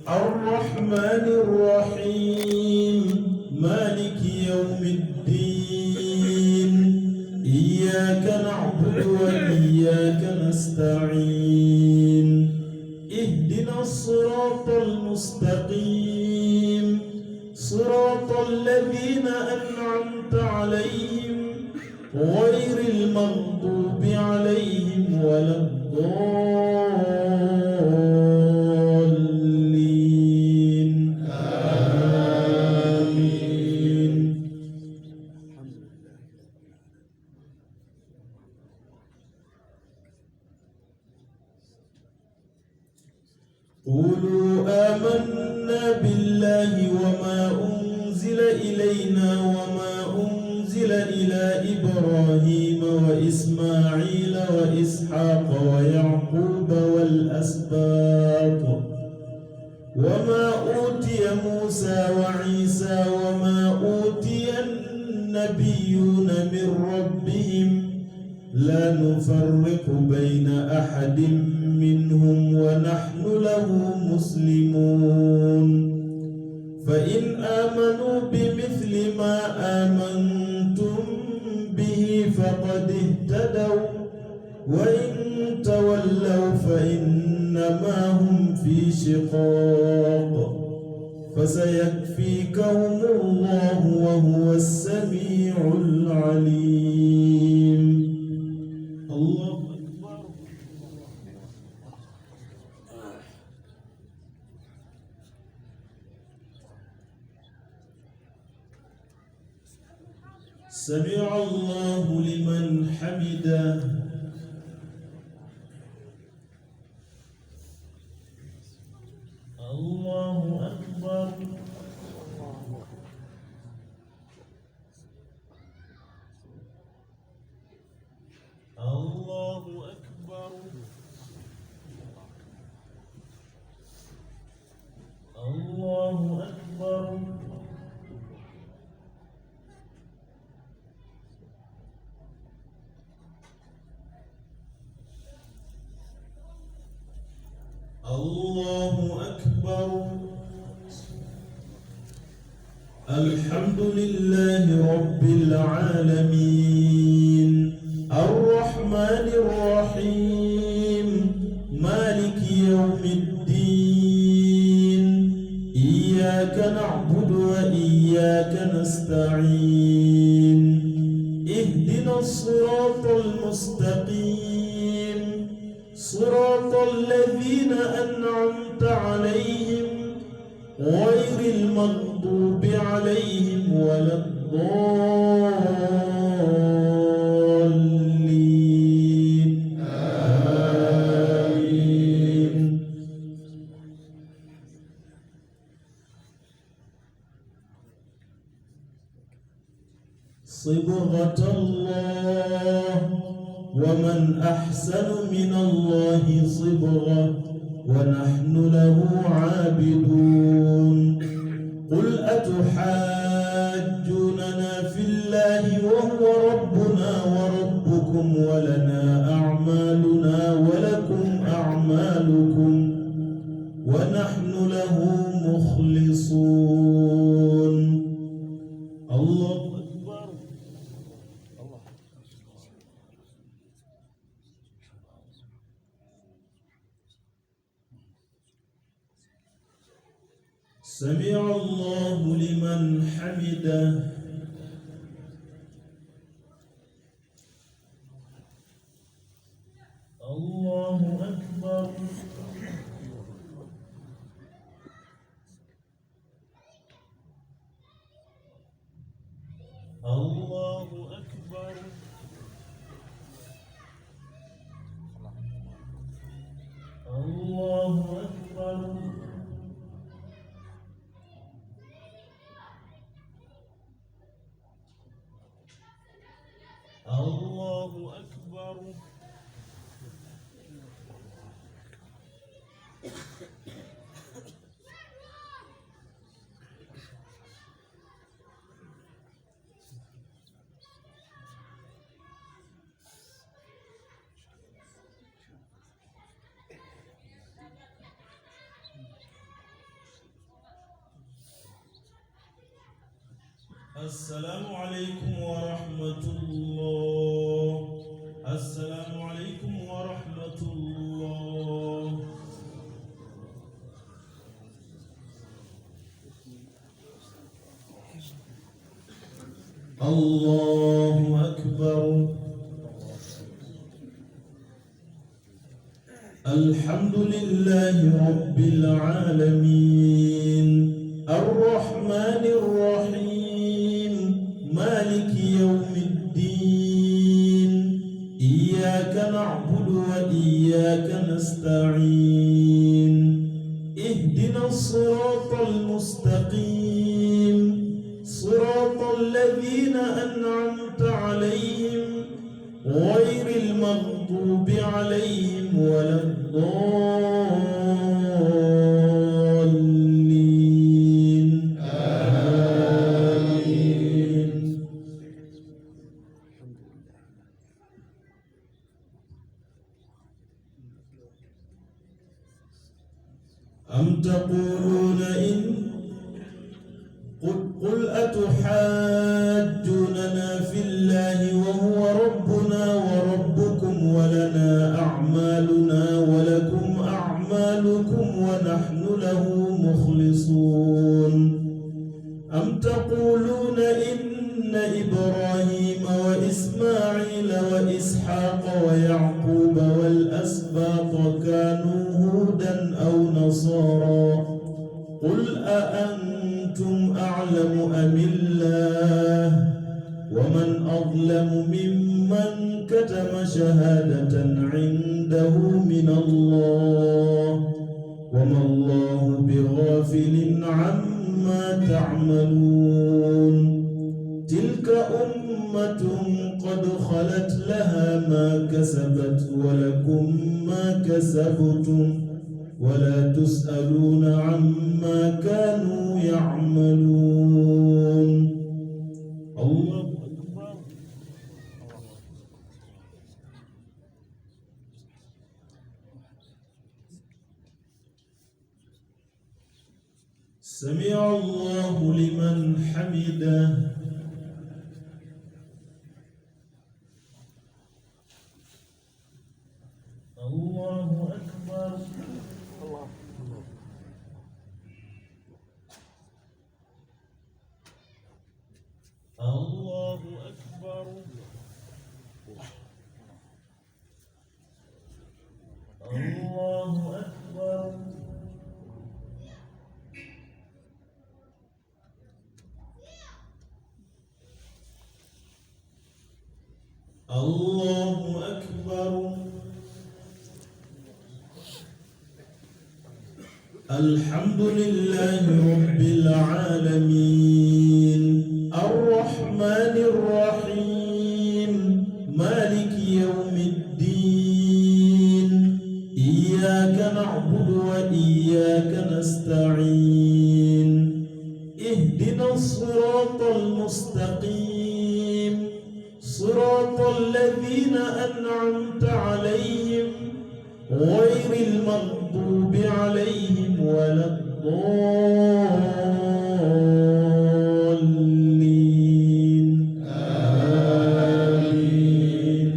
الرحمن الرحيم مالك يوم الدين إياك نعبد وإياك نستعين اهدنا الصراط المستقيم صراط الذين أنعمت عليهم غير المغضوب عليهم ولا الضالين آمين. قولوا آمنا بالله وما أنزل إلينا وما أنزل إلى إبراهيم وإسماعيل وإسحاق ويعقوب والأسباط وما أوتي موسى وعيسى وما أوتي النبيون من ربهم لا نفرق بين أحد منهم ونحن له مسلمون فإن آمنوا بمثل ما آمنتم به فقد اهتدوا وإن تولوا فإنما هم في شقاق فسيكفيكهم الله وهو السميع العليم. الله أكبر. سمع الله لمن حمده. الله أكبر. الله أكبر. الله أكبر. الله أكبر. الحمد لله رب العالمين الرحمن الرحيم مالك يوم الدين إياك نعبد وإياك نستعين اهدنا الصراط المستقيم صراط الذين أنعمت عليهم غير المغضوب عليهم ولا الضالين آمين. صبغة الله ومن أحسن من الله صبغة ونحن له عابدون. قل أتحاجوننا في الله وهو ربنا وربكم ولنا أعمالنا ولكم أعمالكم ونحن له مخلصون. الله أكبر. سمع الله لمن حمده. الله أكبر. الله أكبر. الله أكبر. السلام عليكم ورحمة الله. السلام عليكم ورحمة الله. الله أكبر. الحمد لله رب العالمين الرحمن الرحيم مالك يوم الدين إياك نعبد وإياك نستعين اهدنا الصراط المستقيم صراط الذين أنعمت عليهم غير المغضوب عليهم ولا الضالين آمين. أم تقولون قل أتحاجوننا في الله وهو ربنا وربكم ولنا أعمالنا ولكم أعمالكم ونحن له مخلصون. أم تقولون إن إبراهيم وإسماعيل وإسحاق ويعقوب والأسباط كانوا هودا أو نصارى قل أأنتم أعلم أم الله ومن أظلم ممن كتم شهادة عنده من الله وما الله بغافل عما تعملون. تلك أمة قد خلت لها ما كسبت ولكم ما كسبتم ولا تسألون عما كانوا يعملون. الله أكبر. سمع الله لمن حمده. الله أكبر. الله أكبر. الله أكبر. الله أكبر. الحمد لله رب العالمين الرحمن الرحيم مالك يوم الدين إياك نعبد وإياك نستعين اهدنا الصراط المستقيم صراط الذين أنعمت عليهم غير المغضوب عليهم ولا الضالين آمين.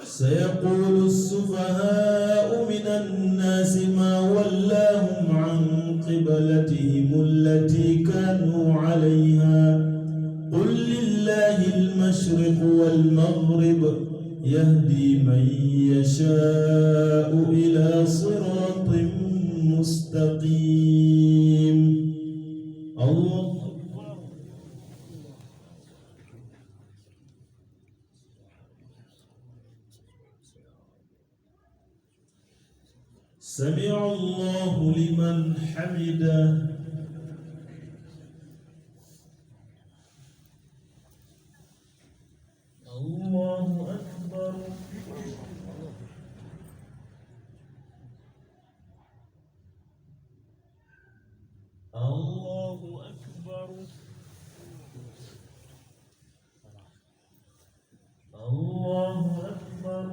سيقول السفهاء من الناس ما ولاهم عن قبلتهم التي كانوا عليها قل لله المشرق والمغرب يهدي من يشاء إلى صراط مستقيم. الله سمع الله لمن حمده. الله أكبر. الله أكبر. الله أكبر.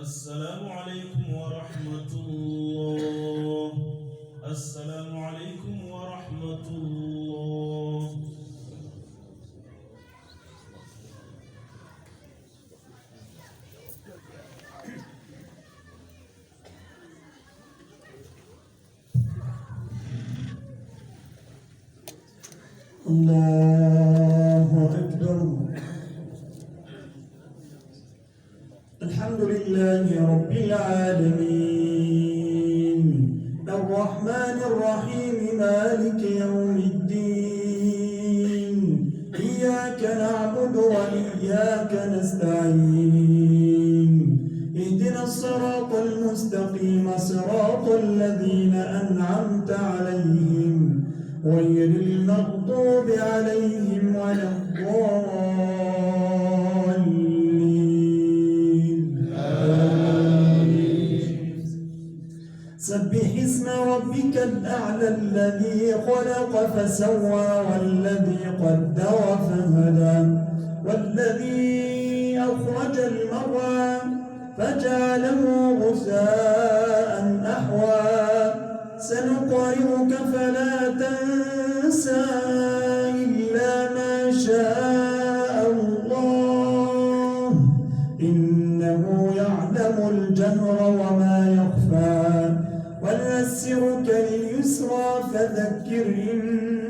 السلام عليكم ورحمة الله. السلام عليكم ورحمة الله. الله أكبر. الحمد لله رب العالمين الرحمن الرحيم مالك يوم الدين إياك نعبد وإياك نستعين اهدنا الصراط المستقيم صراط الذين أنعمت عليهم غير المغضوب عليهم ولا الضالين آمين. سبح اسم ربك الأعلى الذي خلق فسوى والذي قدر فهدى والذي أخرج المرعى فجعله غثاء أحوى سنقرئك فلا تنسى إلا ما شاء الله إنه يعلم الجهر وما يخفى ونيسرك لليسرى فذكر إن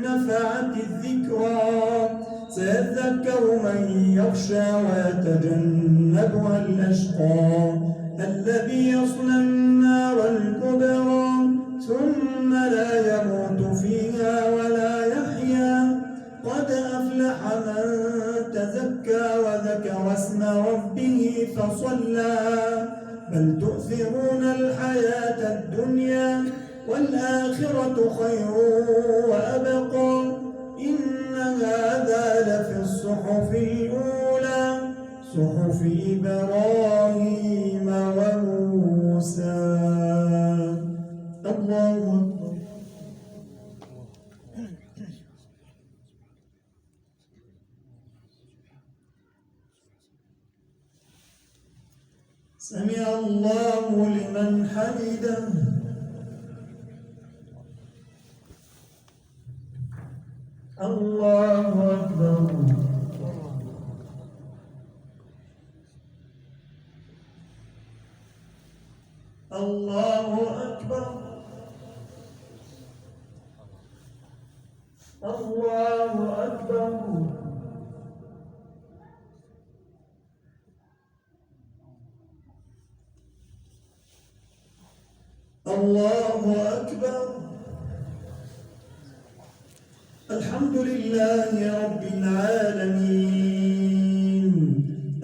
نفعت الذكرى سيذكر من يخشى ويتجنبها الأشقى الذي يصلى النار الكبرى ثم لا يموت فيها ولا يحيا قد أفلح من تزكى وذكر اسم ربه فصلى بل تؤثرون الحياة الدنيا والآخرة خير وأبقى إن هذا لفي الصحف الأولى صحف إبراهيم وموسى. الله أكبر. سمع الله لمن حمده. الله أكبر. الله أكبر. الله أكبر. الله أكبر. الحمد لله رب العالمين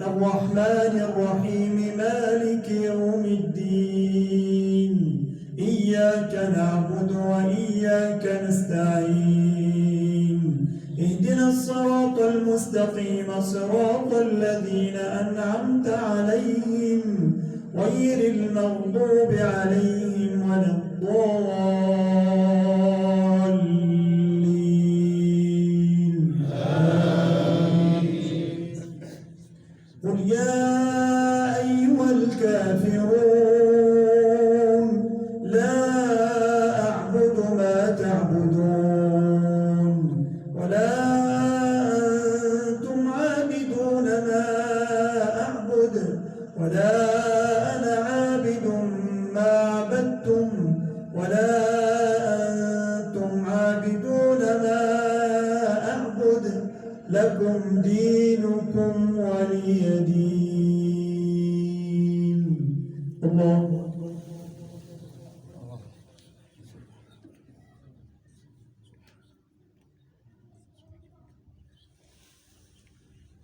الرحمن الرحيم مالك يوم الدين إياك نعبد وإياك نستعين اهدنا الصراط المستقيم صراط الذين أنعمت عليهم غير المغضوب عليهم ولا الضالين آمين. قل يا أيها الكافرون لا أعبد ما تعبدون ولا أنتم عابدون ما أعبد ولا أنا عابد ما عبدتم ولا أنتم عابدون ما أعبد لكم دينكم ولي دين. الله أكبر.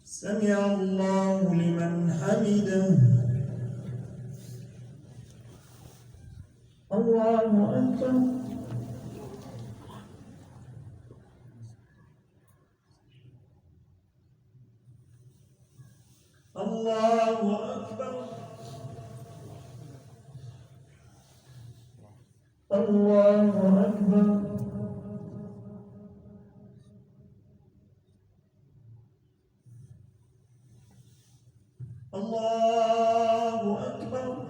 سمع الله لمن حمده. الله أكبر. الله أكبر. الله أكبر. الله أكبر.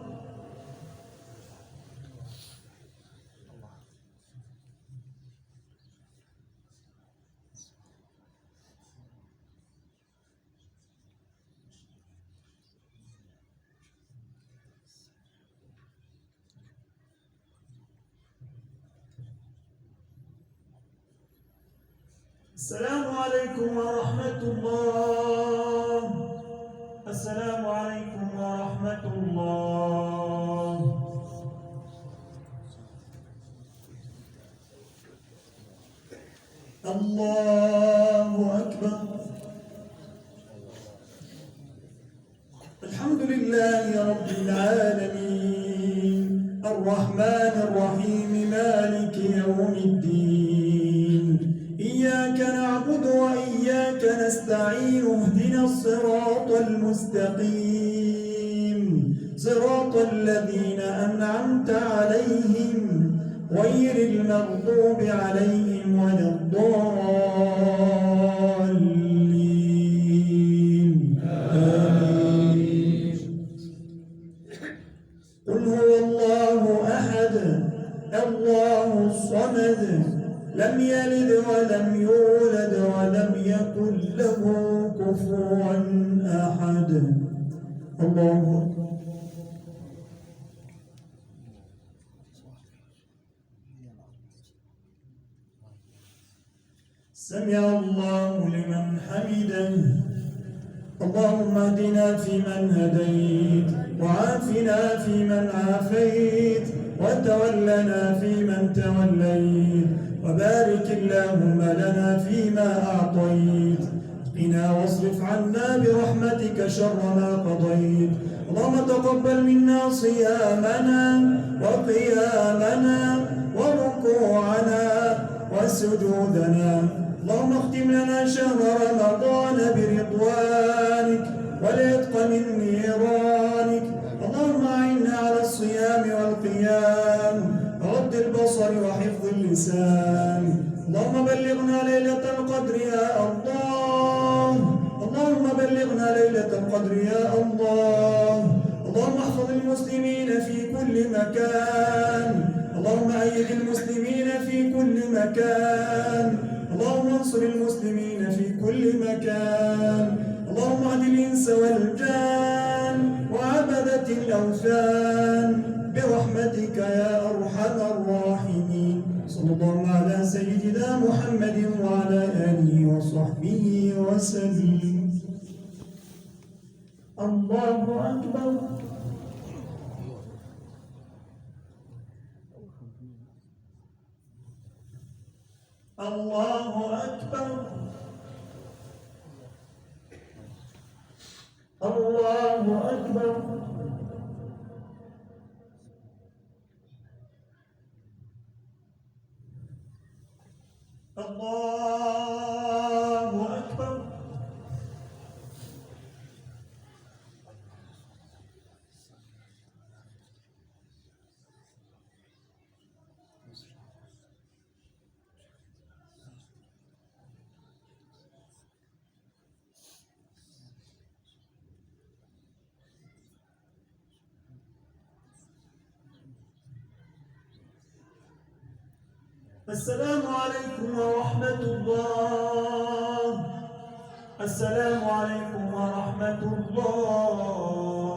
السلام عليكم ورحمة الله. السلام عليكم ورحمة الله. الله أكبر. الحمد لله رب العالمين الرحمن الرحيم مالك يوم الدين إياك نعبد وإياك نستعين اهدنا الصراط المستقيم صراط الذين أنعمت عليهم غير المغضوب عليهم ولا الضالين آمين. قل هو الله أحد الله الصمد لم يلد ولم يولد ولم يكن له كفوا أحد. الله أكبر. سمع الله لمن حمده. اللهم اهدنا فيمن هديت وعافنا فيمن عافيت وتولنا فيمن توليت وبارك اللهم لنا فيما أعطيت قنا واصرف عنا برحمتك شر ما قضيت. اللهم تقبل منا صيامنا وقيامنا وركوعنا وسجودنا. اللهم اختم لنا شهر رمضان برضوانك والعتق من نيرانك. اللهم أعنا على الصيام والقيام غض البصر وحفظ اللسان. اللهم بلغنا ليلة القدر يا الله. اللهم بلغنا ليلة القدر يا الله. اللهم احفظ المسلمين في كل مكان. اللهم أيد المسلمين في كل مكان. اللهم انصر المسلمين في كل مكان. اللهم اهد الإنس والجان وعبدة الأوثان برحمتك يا أرحم الراحمين. صلى الله على سيدنا محمد وعلى آله وصحبه وسلم. الله أكبر. الله أكبر. الله أكبر. الله أكبر. السلام عليكم ورحمة الله. السلام عليكم ورحمة الله.